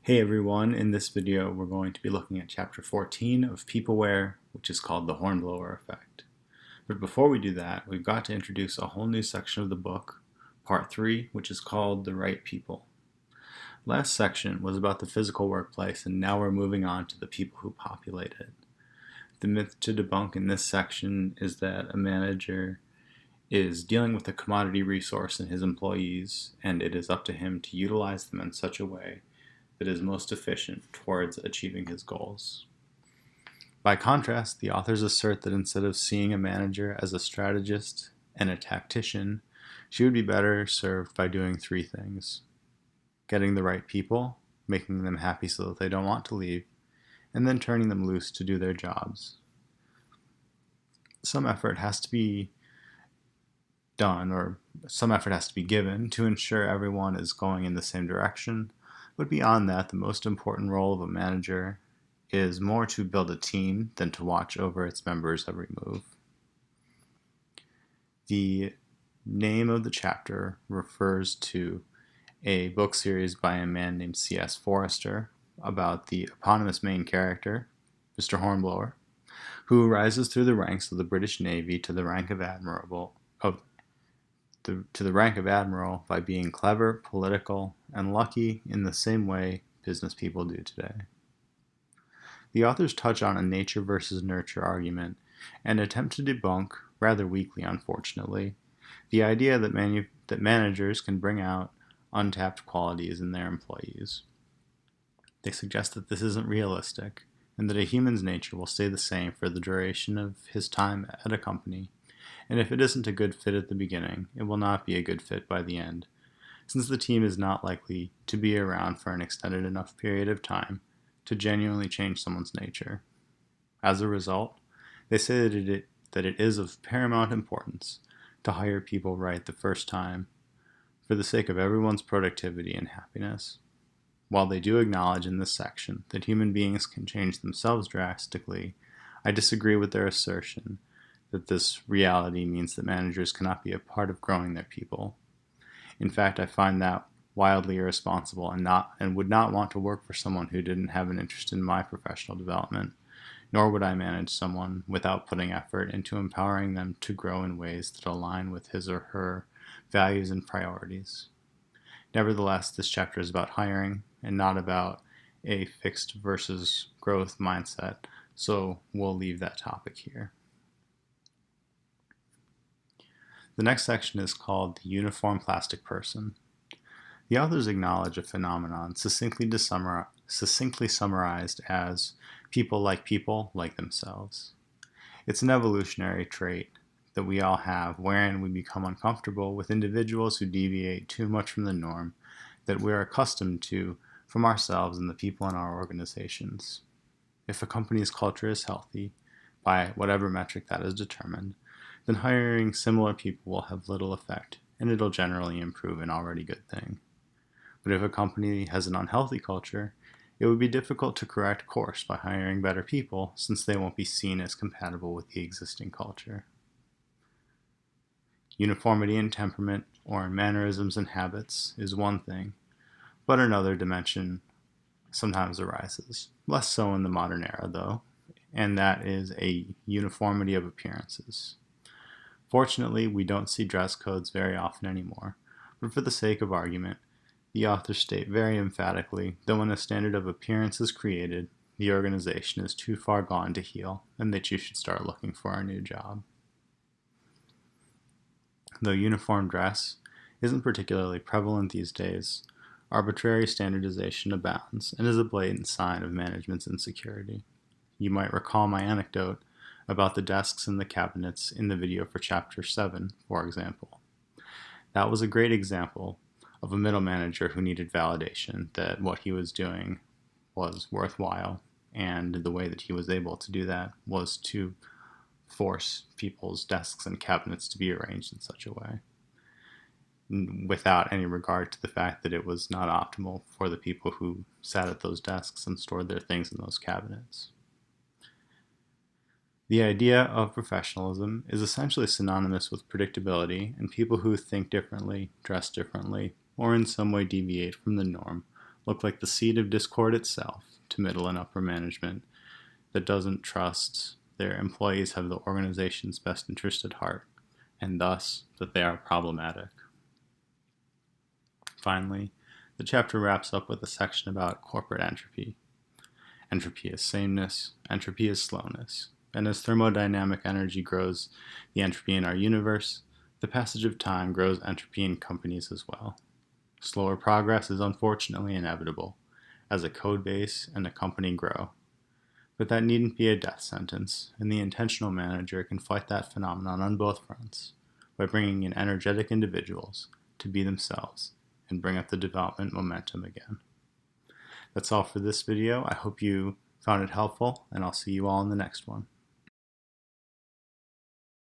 Hey everyone, in this video we're going to be looking at chapter 14 of Peopleware, which is called the Hornblower Effect. But before we do that, we've got to introduce a whole new section of the book, part 3, which is called The Right People. Last section was about the physical workplace, and now we're moving on to the people who populate it. The myth to debunk in this section is that a manager is dealing with a commodity resource in his employees, and it is up to him to utilize them in such a way that is most efficient towards achieving his goals. By contrast, the authors assert that instead of seeing a manager as a strategist and a tactician, she would be better served by doing three things: getting the right people, making them happy so that they don't want to leave, and then turning them loose to do their jobs. Some effort has to be done, or some effort has to be given to ensure everyone is going in the same direction. But beyond that, the most important role of a manager is more to build a team than to watch over its members' every move. The name of the chapter refers to a book series by a man named C.S. Forester about the eponymous main character, Mr. Hornblower, who rises through the ranks of the British Navy to the rank of admiral by being clever, political, and lucky in the same way business people do today. The authors touch on a nature versus nurture argument and attempt to debunk, rather weakly unfortunately, the idea that managers can bring out untapped qualities in their employees. They suggest that this isn't realistic, and that a human's nature will stay the same for the duration of his time at a company, and if it isn't a good fit at the beginning, it will not be a good fit by the end, since the team is not likely to be around for an extended enough period of time to genuinely change someone's nature. As a result, they say that it is of paramount importance to hire people right the first time for the sake of everyone's productivity and happiness. While they do acknowledge in this section that human beings can change themselves drastically, I disagree with their assertion that this reality means that managers cannot be a part of growing their people. In fact, I find that wildly irresponsible and would not want to work for someone who didn't have an interest in my professional development, nor would I manage someone without putting effort into empowering them to grow in ways that align with his or her values and priorities. Nevertheless, this chapter is about hiring and not about a fixed versus growth mindset, so we'll leave that topic here. The next section is called the uniform plastic person. The authors acknowledge a phenomenon succinctly summarized as people like themselves. It's an evolutionary trait that we all have, wherein we become uncomfortable with individuals who deviate too much from the norm that we're accustomed to from ourselves and the people in our organizations. If a company's culture is healthy, by whatever metric that is determined, then hiring similar people will have little effect, and it'll generally improve an already good thing. But if a company has an unhealthy culture, it would be difficult to correct course by hiring better people, since they won't be seen as compatible with the existing culture. Uniformity in temperament or in mannerisms and habits is one thing, but another dimension sometimes arises, less so in the modern era though, and that is a uniformity of appearances. Fortunately, we don't see dress codes very often anymore, but for the sake of argument, the authors state very emphatically that when a standard of appearance is created, the organization is too far gone to heal, and that you should start looking for a new job. Though uniform dress isn't particularly prevalent these days, arbitrary standardization abounds and is a blatant sign of management's insecurity. You might recall my anecdote about the desks and the cabinets in the video for chapter 7, for example. That was a great example of a middle manager who needed validation that what he was doing was worthwhile, and the way that he was able to do that was to force people's desks and cabinets to be arranged in such a way, without any regard to the fact that it was not optimal for the people who sat at those desks and stored their things in those cabinets. The idea of professionalism is essentially synonymous with predictability, and people who think differently, dress differently, or in some way deviate from the norm look like the seed of discord itself to middle and upper management that doesn't trust their employees have the organization's best interest at heart, and thus that they are problematic. Finally, the chapter wraps up with a section about corporate entropy. Entropy is sameness, entropy is slowness, and as thermodynamic energy grows the entropy in our universe, the passage of time grows entropy in companies as well. Slower progress is unfortunately inevitable, as a code base and a company grow. But that needn't be a death sentence, and the intentional manager can fight that phenomenon on both fronts by bringing in energetic individuals to be themselves and bring up the development momentum again. That's all for this video. I hope you found it helpful, and I'll see you all in the next one.